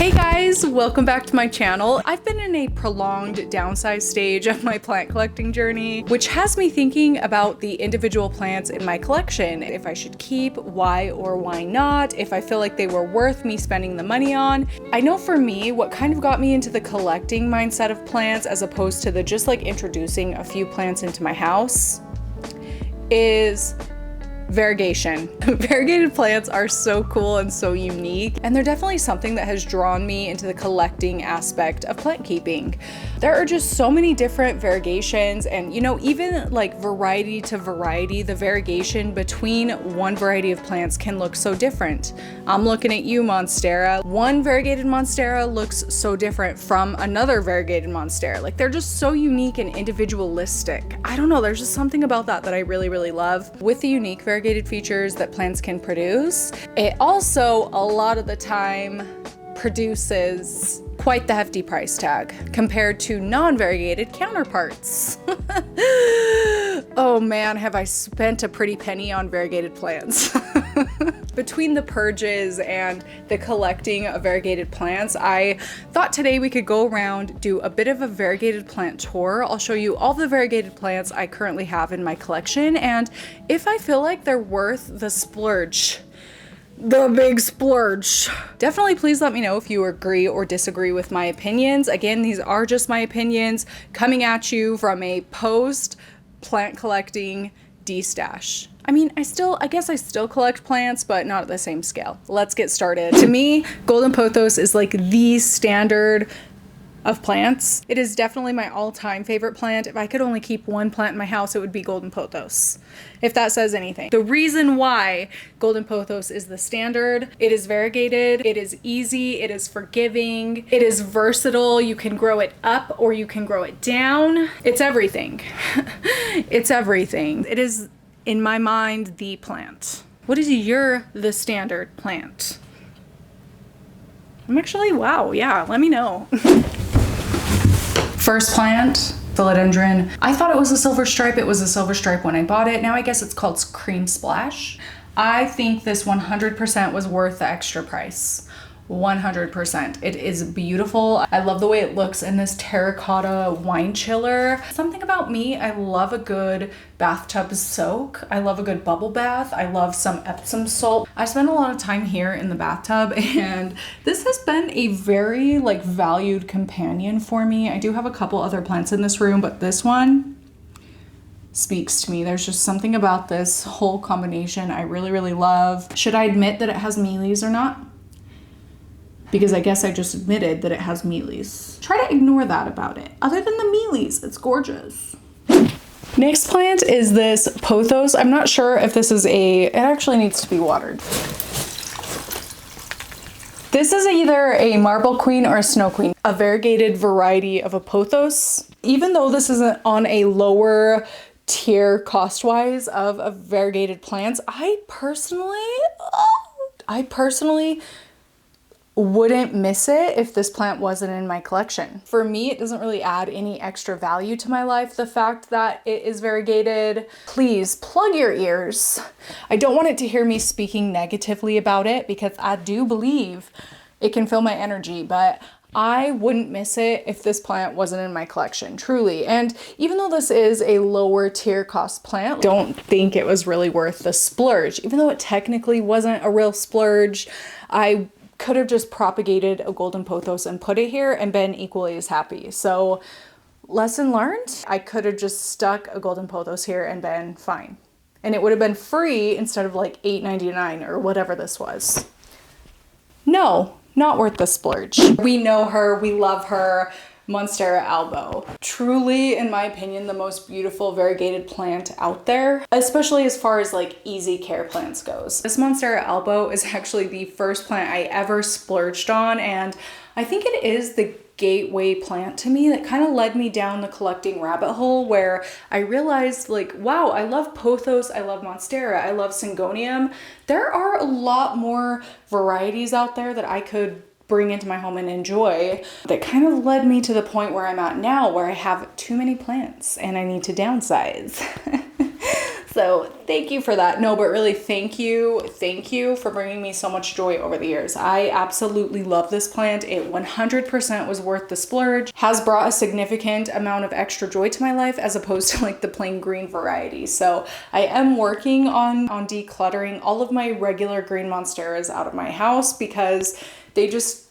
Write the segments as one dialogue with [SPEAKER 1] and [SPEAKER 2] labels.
[SPEAKER 1] Hey guys, welcome back to my channel. I've been in a prolonged downsize stage of my plant collecting journey, which has me thinking about the individual plants in my collection. If I should keep, why or why not, if I feel like they were worth me spending the money on. I know for me, what kind of got me into the collecting mindset of plants as opposed to the just like introducing a few plants into my house is variegation. Variegated plants are so cool and so unique, and they're definitely something that has drawn me into the collecting aspect of plant keeping. There are just so many different variegations, and you know, even like variety to variety, the variegation between one variety of plants can look so different. I'm looking at you, Monstera. One variegated Monstera looks so different from another variegated Monstera. Like, they're just so unique and individualistic. I don't know, there's just something about that that I really love. With the unique variegated features that plants can produce, it also a lot of the time produces quite the hefty price tag compared to non-variegated counterparts. Oh man, have I spent a pretty penny on variegated plants. Between the purges and the collecting of variegated plants, I thought today we could go around, do a bit of a variegated plant tour. I'll show you all the variegated plants I currently have in my collection, and if I feel like they're worth the splurge. The big splurge. Definitely please let me know if you agree or disagree with my opinions. Again, these are just my opinions coming at you from a post plant collecting de-stash. I mean, I guess I still collect plants, but not at the same scale. Let's get started. To me, golden pothos is like the standard of plants. It is definitely my all-time favorite plant. If I could only keep one plant in my house, it would be golden pothos, if that says anything. The reason why golden pothos is the standard: it is variegated, it is easy, it is forgiving, it is versatile. You can grow it up or you can grow it down. It's everything. It's everything. It is, in my mind, the plant. What is the standard plant? I'm actually, wow, yeah, let me know. First plant, philodendron. I thought it was a silver stripe. It was a silver stripe when I bought it. Now I guess it's called cream splash. I think this 100% was worth the extra price. 100%. It is beautiful. I love the way it looks in this terracotta wine chiller. Something about me, I love a good bathtub soak. I love a good bubble bath. I love some Epsom salt. I spend a lot of time here in the bathtub, and this has been a very valued companion for me. I do have a couple other plants in this room, but this one speaks to me. There's just something about this whole combination I really love. Should I admit that it has mealies or not? Because I guess I just admitted that it has mealies. Try to ignore that about it. Other than the mealies, it's gorgeous. Next plant is this pothos. I'm not sure if this is it actually needs to be watered. This is either a marble queen or a snow queen, a variegated variety of a pothos. Even though this isn't on a lower tier cost-wise of variegated plants, I personally wouldn't miss it if this plant wasn't in my collection. For me, it doesn't really add any extra value to my life, the fact that it is variegated. Please plug your ears. I don't want it to hear me speaking negatively about it, because I do believe it can fill my energy, but I wouldn't miss it if this plant wasn't in my collection, truly. And even though this is a lower tier cost plant, I don't think it was really worth the splurge. Even though it technically wasn't a real splurge, I could have just propagated a golden pothos and put it here and been equally as happy. So lesson learned, I could have just stuck a golden pothos here and been fine. And it would have been free instead of like $8.99 or whatever this was. No, not worth the splurge. We know her, we love her. Monstera albo. Truly, in my opinion, the most beautiful variegated plant out there, especially as far as easy care plants goes. This Monstera albo is actually the first plant I ever splurged on, and I think it is the gateway plant to me that kind of led me down the collecting rabbit hole, where I realized wow, I love pothos, I love Monstera, I love Syngonium. There are a lot more varieties out there that I could bring into my home and enjoy, that kind of led me to the point where I'm at now, where I have too many plants and I need to downsize. So thank you for that. No, but really thank you for bringing me so much joy over the years. I absolutely love this plant. It 100% was worth the splurge, has brought a significant amount of extra joy to my life as opposed to like the plain green variety. So I am working on decluttering all of my regular green monsteras out of my house because they just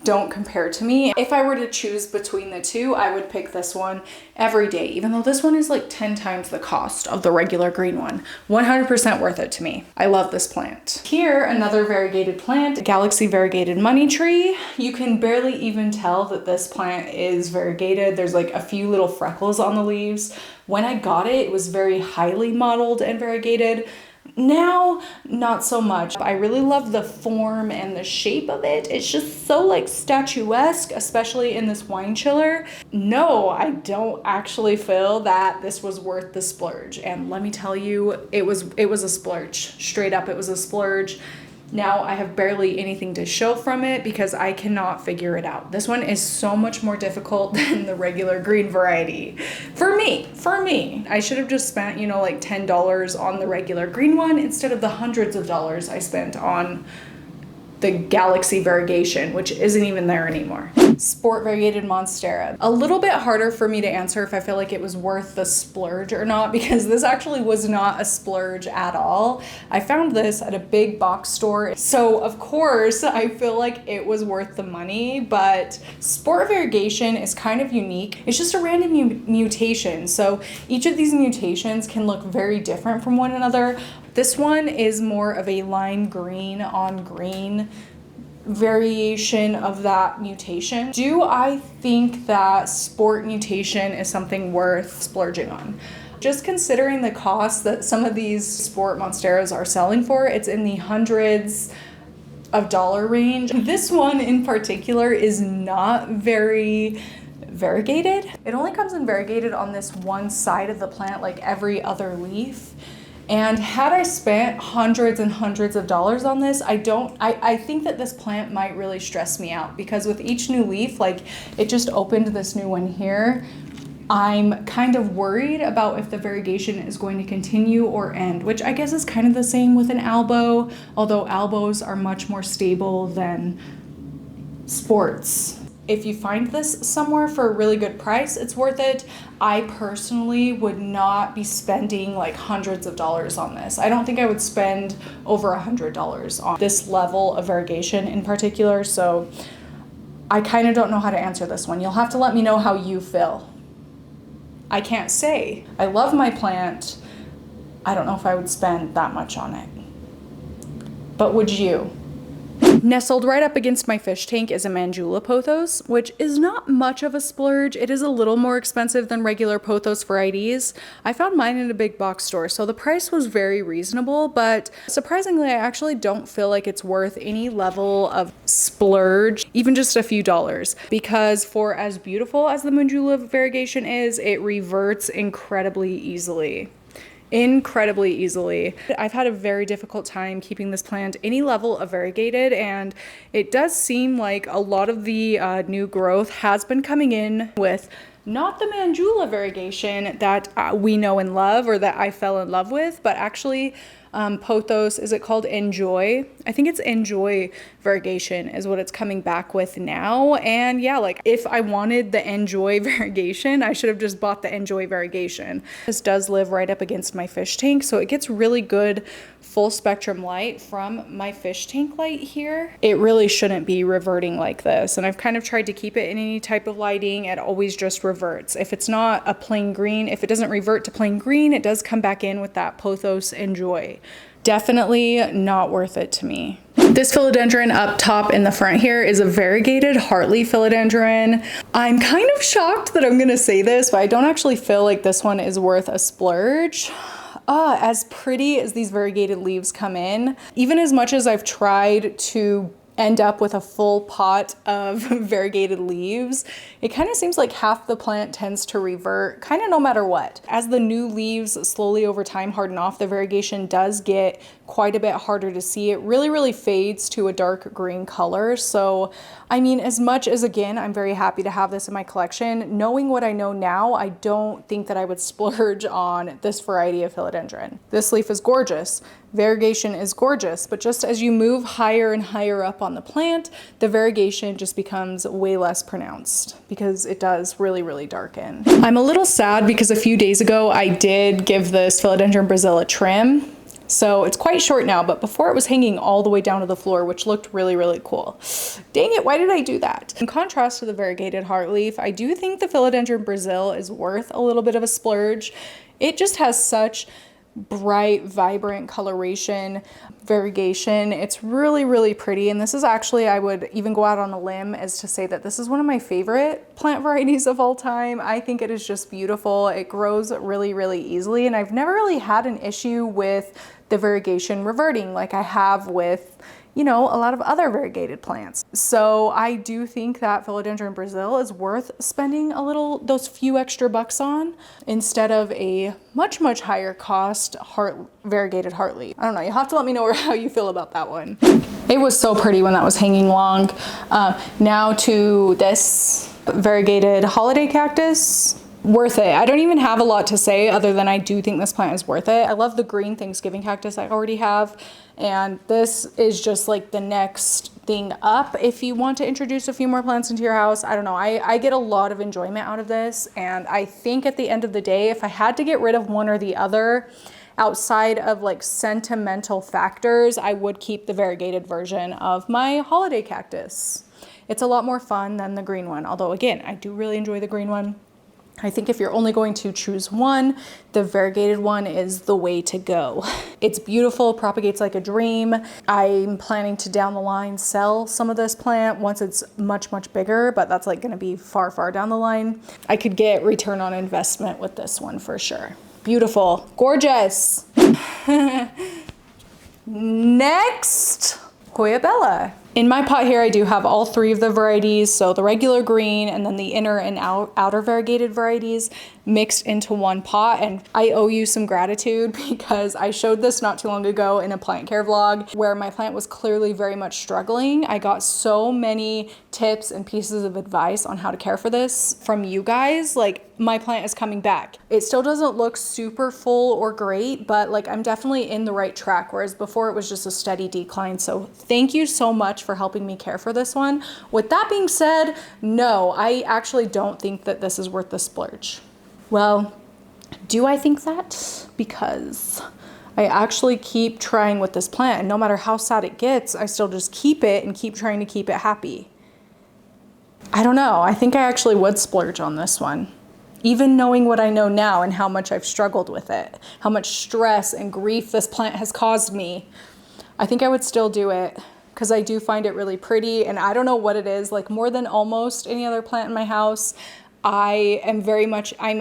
[SPEAKER 1] don't compare to me. If I were to choose between the two, I would pick this one every day, even though this one is like 10 times the cost of the regular green one. 100% worth it to me. I love this plant. Here, another variegated plant, Galaxy Variegated Money Tree. You can barely even tell that this plant is variegated. There's like a few little freckles on the leaves. When I got it, it was very highly mottled and variegated. Now, not so much. I really love the form and the shape of it. It's just so like statuesque, especially in this wine chiller. No, I don't actually feel that this was worth the splurge. And let me tell you, it was a splurge. Straight up, it was a splurge. Now I have barely anything to show from it because I cannot figure it out. This one is so much more difficult than the regular green variety. For me. I should have just spent, you know, like $10 on the regular green one instead of the hundreds of dollars I spent on the Galaxy variegation, which isn't even there anymore. Sport variegated monstera. A little bit harder for me to answer if I feel like it was worth the splurge or not, because this actually was not a splurge at all. I found this at a big box store, so of course I feel like it was worth the money, but sport variegation is kind of unique. It's just a random mutation, so each of these mutations can look very different from one another. This one is more of a lime green on green variation of that mutation. Do I think that sport mutation is something worth splurging on? Just considering the cost that some of these sport monsteras are selling for, it's in the hundreds of dollar range. This one in particular is not very variegated. It only comes in variegated on this one side of the plant, like every other leaf. And had I spent hundreds and hundreds of dollars on this, I think that this plant might really stress me out, because with each new leaf, like it just opened this new one here, I'm kind of worried about if the variegation is going to continue or end, which I guess is kind of the same with an albo, although albos are much more stable than sports. If you find this somewhere for a really good price, it's worth it. I personally would not be spending like hundreds of dollars on this. I don't think I would spend over $100 on this level of variegation in particular, so I kind of don't know how to answer this one. You'll have to let me know how you feel. I can't say. I love my plant. I don't know if I would spend that much on it. But would you? Nestled right up against my fish tank is a Mandula pothos, which is not much of a splurge. It is a little more expensive than regular pothos varieties. I found mine in a big box store, so the price was very reasonable, but surprisingly, I actually don't feel like it's worth any level of splurge, even just a few dollars, because for as beautiful as the Mandula variegation is, it reverts incredibly easily. I've had a very difficult time keeping this plant any level of variegated, and it does seem like a lot of the new growth has been coming in with not the Mandula variegation that we know and love, or that I fell in love with, but actually pothos, is it called Enjoy? I think it's Enjoy variegation is what it's coming back with now. And yeah, like if I wanted the Enjoy variegation, I should have just bought the Enjoy variegation. This does live right up against my fish tank, so it gets really good full spectrum light from my fish tank light here. It really shouldn't be reverting like this, and I've kind of tried to keep it in any type of lighting. It always just reverts. If it's not a plain green, if it doesn't revert to plain green, it does come back in with that pothos Enjoy. Definitely not worth it to me. This philodendron up top in the front here is a variegated Harli philodendron. I'm kind of shocked that I'm gonna say this, but I don't actually feel like this one is worth a splurge. As pretty as these variegated leaves come in, even as much as I've tried to end up with a full pot of variegated leaves, it kind of seems like half the plant tends to revert kind of no matter what. As the new leaves slowly over time harden off, the variegation does get quite a bit harder to see. It really fades to a dark green color. So I mean, as much as, again, I'm very happy to have this in my collection, knowing what I know now, I don't think that I would splurge on this variety of philodendron. This leaf is gorgeous. Variegation is gorgeous, but just as you move higher and higher up on the plant, the variegation just becomes way less pronounced because it does really darken. I'm a little sad because a few days ago, I did give this philodendron Brazil a trim. So it's quite short now, but before it was hanging all the way down to the floor, which looked really cool. Dang it, why did I do that? In contrast to the variegated heartleaf, I do think the philodendron Brazil is worth a little bit of a splurge. It just has such bright, vibrant coloration, variegation. It's really pretty. And this is actually, I would even go out on a limb as to say that this is one of my favorite plant varieties of all time. I think it is just beautiful. It grows really easily. And I've never really had an issue with the variegation reverting like I have with, you know, a lot of other variegated plants. So I do think that philodendron Brazil is worth spending those few extra bucks on instead of a much higher cost variegated heartleaf. I don't know, you'll have to let me know how you feel about that one. It was so pretty when that was hanging long. Now to this variegated holiday cactus. Worth it. I don't even have a lot to say other than I do think this plant is worth it. I love the green Thanksgiving cactus I already have, and this is just like the next thing up if you want to introduce a few more plants into your house. I don't know. I get a lot of enjoyment out of this, and I think at the end of the day, if I had to get rid of one or the other outside of like sentimental factors, I would keep the variegated version of my holiday cactus. It's a lot more fun than the green one, although again, I do really enjoy the green one. I think if you're only going to choose one, the variegated one is the way to go. It's beautiful, propagates like a dream. I'm planning to down the line sell some of this plant once it's much bigger, but that's like gonna be far down the line. I could get return on investment with this one for sure. Beautiful, gorgeous. Next, Hoya Bella. In my pot here, I do have all three of the varieties, so the regular green and then the inner and outer variegated varieties mixed into one pot. And I owe you some gratitude because I showed this not too long ago in a plant care vlog where my plant was clearly very much struggling. I got so many tips and pieces of advice on how to care for this from you guys. Like, my plant is coming back. It still doesn't look super full or great, but like I'm definitely in the right track, whereas before it was just a steady decline. So thank you so much for helping me care for this one. With that being said, no, I actually don't think that this is worth the splurge. Well, do I think that? Because I actually keep trying with this plant, and no matter how sad it gets, I still just keep it and keep trying to keep it happy. I don't know. I think I actually would splurge on this one. Even knowing what I know now and how much I've struggled with it, how much stress and grief this plant has caused me, I think I would still do it because I do find it really pretty. And I don't know what it is, like more than almost any other plant in my house, I'm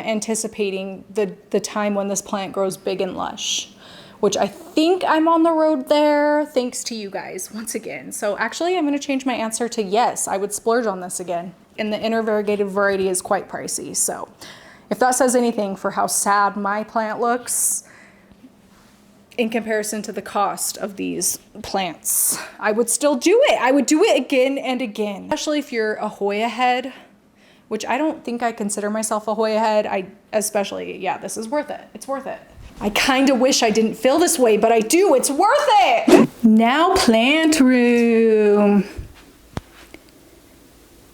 [SPEAKER 1] anticipating the time when this plant grows big and lush, which I think I'm on the road there thanks to you guys once again. So actually I'm gonna change my answer to yes, I would splurge on this again. And the inner variegated variety is quite pricey. So if that says anything for how sad my plant looks in comparison to the cost of these plants, I would still do it. I would do it again and again, especially if you're a Hoya head, which I don't think I consider myself a Hoya head. Yeah, this is worth it. It's worth it. I kind of wish I didn't feel this way, but I do. It's worth it. Now plant room.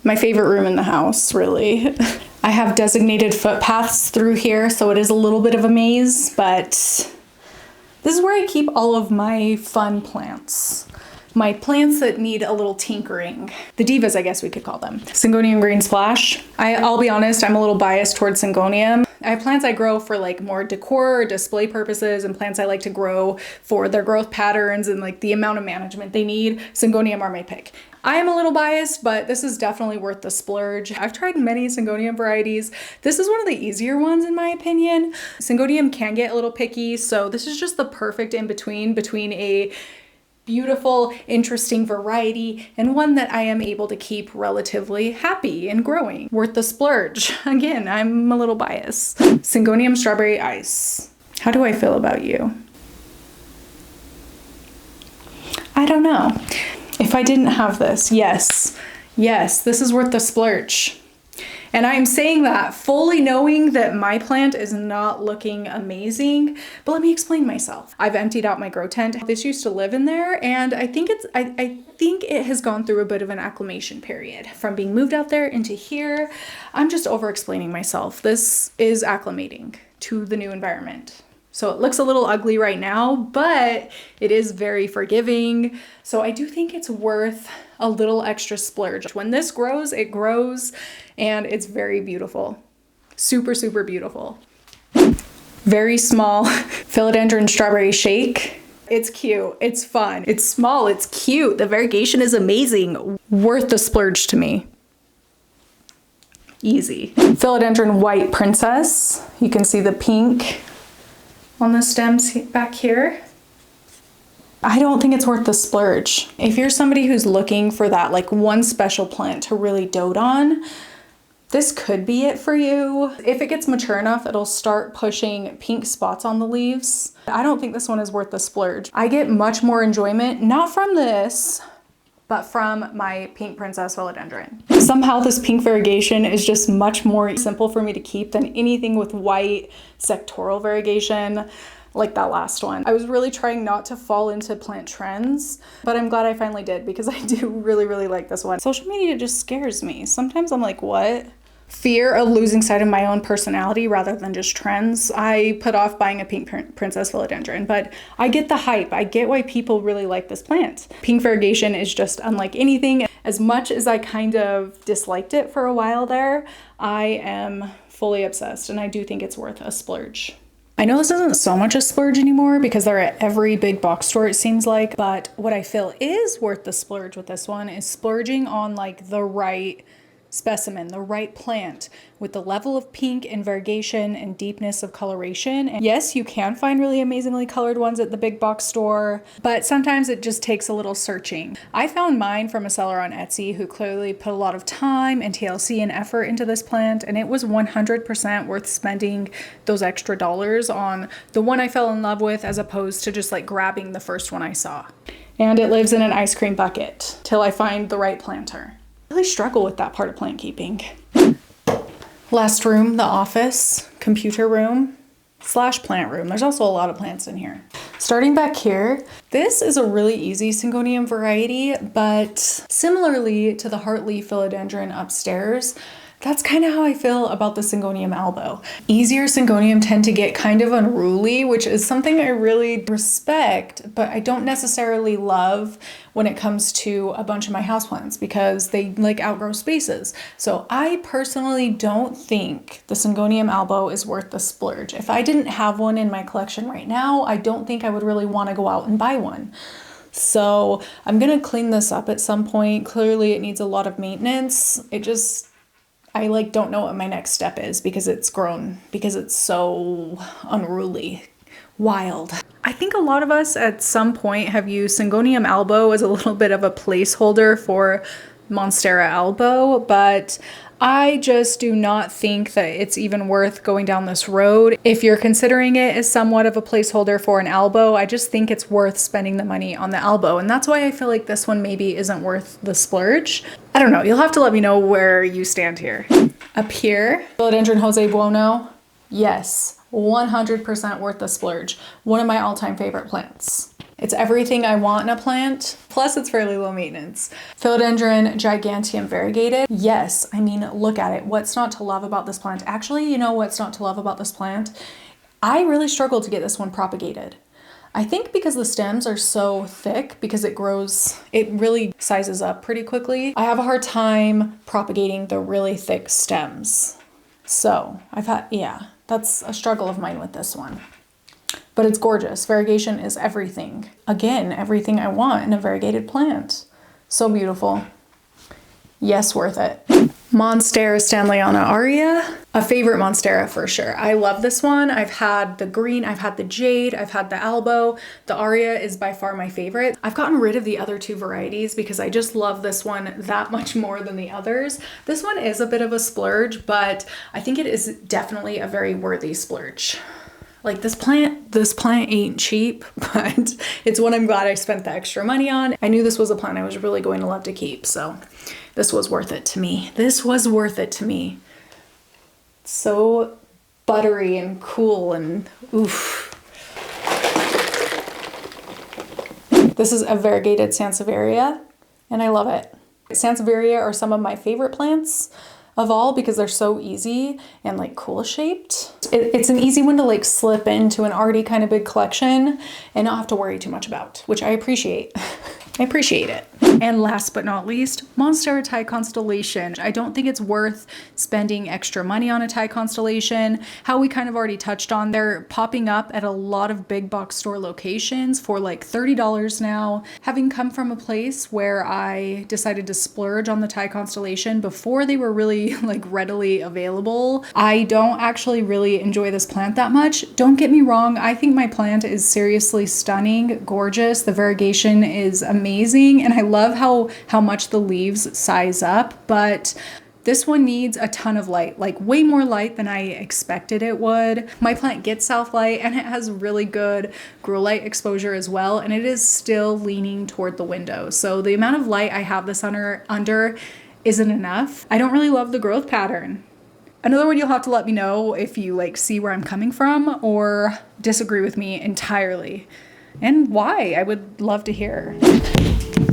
[SPEAKER 1] My favorite room in the house, really. I have designated footpaths through here, so it is a little bit of a maze, but this is where I keep all of my fun plants. My plants that need a little tinkering. The divas, I guess we could call them. Syngonium green splash. I'll be honest, I'm a little biased towards syngonium. I have plants I grow for like more decor or display purposes, and plants I like to grow for their growth patterns and like the amount of management they need. Syngonium are my pick. I am a little biased, but this is definitely worth the splurge. I've tried many Syngonium varieties. This is one of the easier ones in my opinion. Syngonium can get a little picky, so this is just the perfect in between a beautiful, interesting variety, and one that I am able to keep relatively happy and growing. Worth the splurge. Again, I'm a little biased. Syngonium strawberry ice. How do I feel about you? I don't know. If I didn't have this, yes, this is worth the splurge. And I'm saying that fully knowing that my plant is not looking amazing, but let me explain myself. I've emptied out my grow tent. This used to live in there, and I think I think it has gone through a bit of an acclimation period from being moved out there into here. I'm just over explaining myself. This is acclimating to the new environment. So it looks a little ugly right now, but it is very forgiving. So I do think it's worth a little extra splurge. When this grows, it grows, and it's very beautiful. Super, super beautiful. Very small philodendron strawberry shake. It's cute, it's fun, it's small, it's cute. The variegation is amazing. Worth the splurge to me. Easy. Philodendron white princess. You can see the pink on the stems back here. I don't think it's worth the splurge. If you're somebody who's looking for that like one special plant to really dote on, this could be it for you. If it gets mature enough, it'll start pushing pink spots on the leaves. I don't think this one is worth the splurge. I get much more enjoyment, not from this, but from my pink princess philodendron. Somehow this pink variegation is just much more simple for me to keep than anything with white sectoral variegation like that last one. I was really trying not to fall into plant trends, but I'm glad I finally did because I do really, really like this one. Social media just scares me. Sometimes I'm like, what? Fear of losing sight of my own personality rather than just trends. I put off buying a pink princess philodendron, but I get the hype. I get why people really like this plant. Pink variegation is just unlike anything. As much as I kind of disliked it for a while there, I am fully obsessed, and I do think it's worth a splurge. I know this isn't so much a splurge anymore because they're at every big box store, it seems like, but what I feel is worth the splurge with this one is splurging on like the right specimen, the right plant with the level of pink and variegation and deepness of coloration. And yes, you can find really amazingly colored ones at the big box store, but sometimes it just takes a little searching. I found mine from a seller on Etsy who clearly put a lot of time and TLC and effort into this plant, and it was 100% worth spending those extra dollars on the one I fell in love with as opposed to just like grabbing the first one I saw. And it lives in an ice cream bucket till I find the right planter. I really struggle with that part of plant keeping. Last room, the office, computer room / plant room. There's also a lot of plants in here. Starting back here, this is a really easy Syngonium variety, but similarly to the Harli philodendron upstairs, that's kind of how I feel about the Syngonium albo. Easier Syngonium tend to get kind of unruly, which is something I really respect, but I don't necessarily love when it comes to a bunch of my houseplants because they like outgrow spaces. So I personally don't think the Syngonium albo is worth the splurge. If I didn't have one in my collection right now, I don't think I would really want to go out and buy one. So I'm gonna clean this up at some point. Clearly it needs a lot of maintenance. I like don't know what my next step is because it's grown, because it's so unruly, wild. I think a lot of us at some point have used Syngonium albo as a little bit of a placeholder for Monstera albo, but I just do not think that it's even worth going down this road. If you're considering it as somewhat of a placeholder for an albo, I just think it's worth spending the money on the albo. And that's why I feel like this one maybe isn't worth the splurge. I don't know, you'll have to let me know where you stand here. Up here, Philodendron Jose Buono, yes, 100% worth the splurge. One of my all-time favorite plants. It's everything I want in a plant, plus it's fairly low maintenance. Philodendron Giganteum variegated. Yes, I mean, look at it. What's not to love about this plant? Actually, you know what's not to love about this plant? I really struggled to get this one propagated. I think because the stems are so thick, because it grows, it really sizes up pretty quickly. I have a hard time propagating the really thick stems. So that's a struggle of mine with this one. But it's gorgeous. Variegation is everything. Again, everything I want in a variegated plant. So beautiful. Yes, worth it. Monstera Stanleyana Aria, a favorite Monstera for sure. I love this one. I've had the green, I've had the jade, I've had the albo. The Aria is by far my favorite. I've gotten rid of the other two varieties because I just love this one that much more than the others. This one is a bit of a splurge, but I think it is definitely a very worthy splurge. Like this plant ain't cheap, but it's one I'm glad I spent the extra money on. I knew this was a plant I was really going to love to keep, so this was worth it to me. This was worth it to me. So buttery and cool and oof. This is a variegated Sansevieria, and I love it. Sansevieria are some of my favorite plants of all because they're so easy and like cool shaped. It's an easy one to like slip into an already kind of big collection and not have to worry too much about, which I appreciate. I appreciate it. And last but not least, Monstera Thai Constellation. I don't think it's worth spending extra money on a Thai Constellation. How we kind of already touched on, they're popping up at a lot of big box store locations for like $30 now. Having come from a place where I decided to splurge on the Thai Constellation before they were really like readily available, I don't actually really enjoy this plant that much. Don't get me wrong, I think my plant is seriously stunning, gorgeous. The variegation is amazing, and I love how much the leaves size up, but this one needs a ton of light, like way more light than I expected it would. My plant gets south light and it has really good grow light exposure as well, and it is still leaning toward the window. So the amount of light I have this under isn't enough. I don't really love the growth pattern. Another one, you'll have to let me know if you like see where I'm coming from or disagree with me entirely, and why. I would love to hear.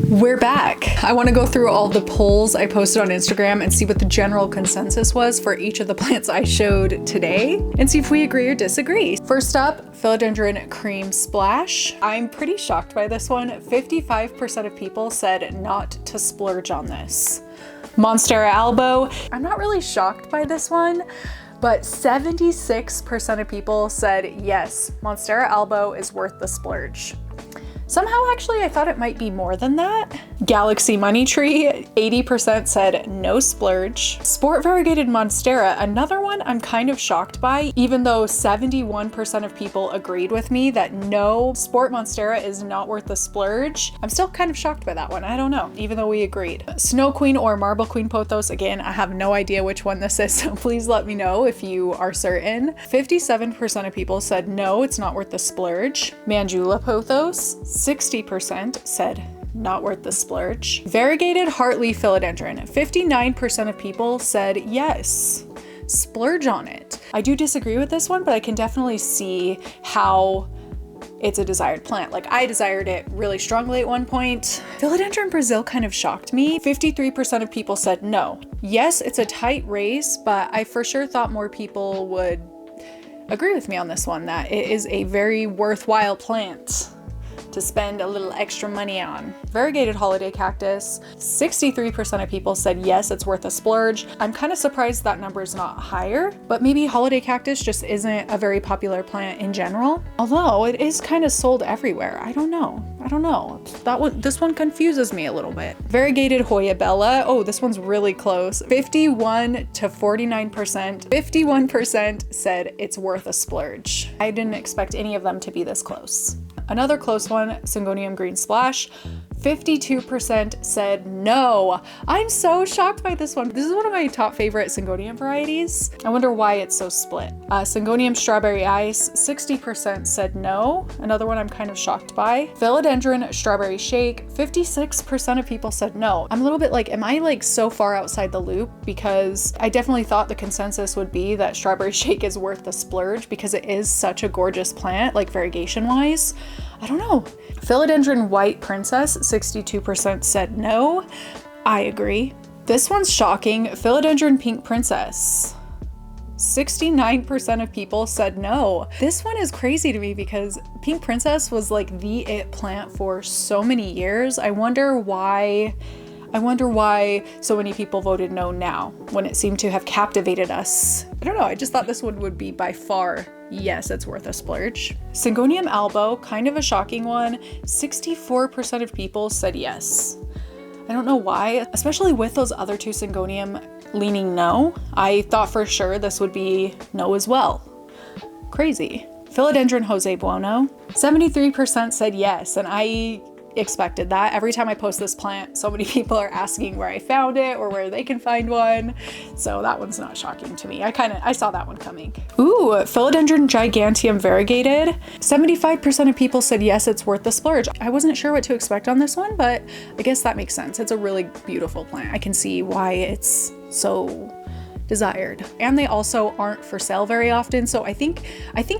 [SPEAKER 1] We're back. I want to go through all the polls I posted on Instagram and see what the general consensus was for each of the plants I showed today and see if we agree or disagree. First up, Philodendron Cream Splash. I'm pretty shocked by this one. 55% of people said not to splurge on this. Monstera Albo. I'm not really shocked by this one, but 76% of people said yes, Monstera Albo is worth the splurge. Somehow, actually, I thought it might be more than that. Galaxy Money Tree, 80% said no splurge. Sport Variegated Monstera, another one I'm kind of shocked by, even though 71% of people agreed with me that no, Sport Monstera is not worth the splurge. I'm still kind of shocked by that one. I don't know, even though we agreed. Snow Queen or Marble Queen Pothos, again, I have no idea which one this is, so please let me know if you are certain. 57% of people said no, it's not worth the splurge. Manjula Pothos, 60% said not worth the splurge. Variegated Harli Philodendron, 59% of people said yes, splurge on it. I do disagree with this one, but I can definitely see how it's a desired plant. Like, I desired it really strongly at one point. Philodendron Brazil kind of shocked me. 53% of people said no. Yes, it's a tight race, but I for sure thought more people would agree with me on this one, that it is a very worthwhile plant to spend a little extra money on. Variegated Holiday Cactus, 63% of people said yes, it's worth a splurge. I'm kind of surprised that number is not higher, but maybe Holiday Cactus just isn't a very popular plant in general. Although it is kind of sold everywhere. I don't know. This one confuses me a little bit. Variegated Hoya Bella. Oh, this one's really close. 51 to 49%. 51% said it's worth a splurge. I didn't expect any of them to be this close. Another close one, Syngonium Green Splash. 52% said no. I'm so shocked by this one. This is one of my top favorite Syngonium varieties. I wonder why it's so split. Syngonium Strawberry Ice, 60% said no. Another one I'm kind of shocked by. Philodendron Strawberry Shake, 56% of people said no. I'm a little bit like, am I like so far outside the loop? Because I definitely thought the consensus would be that Strawberry Shake is worth the splurge because it is such a gorgeous plant, like variegation wise. I don't know. Philodendron White Princess, 62% said no. I agree. This one's shocking. Philodendron Pink Princess, 69% of people said no. This one is crazy to me because Pink Princess was like the it plant for so many years. I wonder why so many people voted no now when it seemed to have captivated us. I don't know, I just thought this one would be by far, yes, it's worth a splurge. Syngonium Albo, kind of a shocking one. 64% of people said yes. I don't know why, especially with those other two Syngonium leaning no. I thought for sure this would be no as well. Crazy. Philodendron Jose Buono, 73% said yes, and I expected that. Every time I post this plant, so many people are asking where I found it or where they can find one. So that one's not shocking to me. I saw that one coming. Ooh, Philodendron Giganteum variegated. 75% of people said yes, it's worth the splurge. I wasn't sure what to expect on this one, but I guess that makes sense. It's a really beautiful plant. I can see why it's so desired. And they also aren't for sale very often. So I think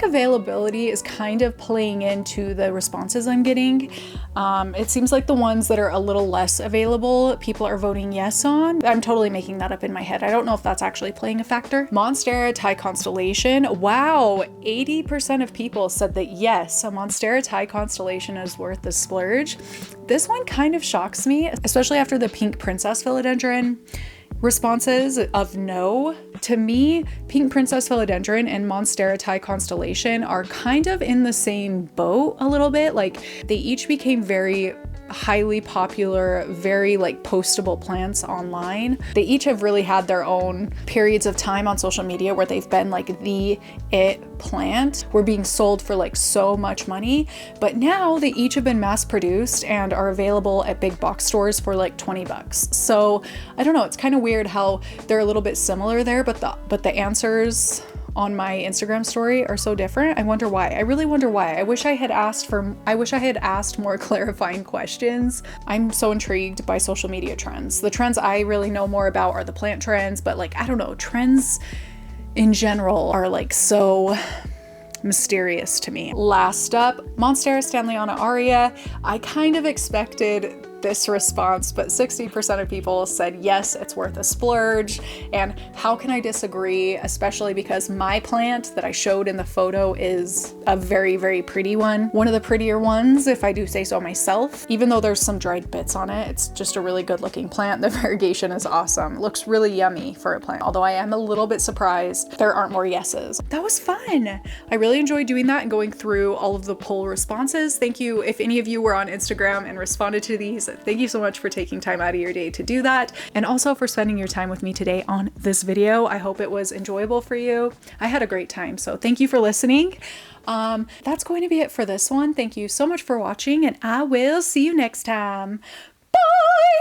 [SPEAKER 1] availability is kind of playing into the responses I'm getting. It seems like the ones that are a little less available, people are voting yes on. I'm totally making that up in my head. I don't know if that's actually playing a factor. Monstera Thai Constellation. Wow, 80% of people said that yes, a Monstera Thai Constellation is worth the splurge. This one kind of shocks me, especially after the Pink Princess Philodendron responses of no. To me, Pink Princess Philodendron and Monstera Thai Constellation are kind of in the same boat a little bit. Like, they each became very highly popular, very like postable plants online. They each have really had their own periods of time on social media where they've been like the it plant. We're being sold for like so much money, but now they each have been mass produced and are available at big box stores for like 20 bucks. So I don't know, it's kind of weird how they're a little bit similar there, but the answers on my Instagram story are so different. I wonder why. I really wonder why. I wish I had asked more clarifying questions. I'm so intrigued by social media trends. The trends I really know more about are the plant trends, but like, I don't know, trends in general are like so mysterious to me. Last up, Monstera Stanleyana Aria. I kind of expected this response, but 60% of people said yes, it's worth a splurge. And how can I disagree, especially because my plant that I showed in the photo is a very, very pretty one. One of the prettier ones, if I do say so myself. Even though there's some dried bits on it, it's just a really good looking plant. The variegation is awesome. It looks really yummy for a plant, although I am a little bit surprised there aren't more yeses. That was fun. I really enjoyed doing that and going through all of the poll responses. Thank you if any of you were on Instagram and responded to these. Thank you so much for taking time out of your day to do that, and also for spending your time with me today on this video. I hope it was enjoyable for you. I had a great time, so thank you for listening. That's going to be it for this one. Thank you so much for watching, and I will see you next time.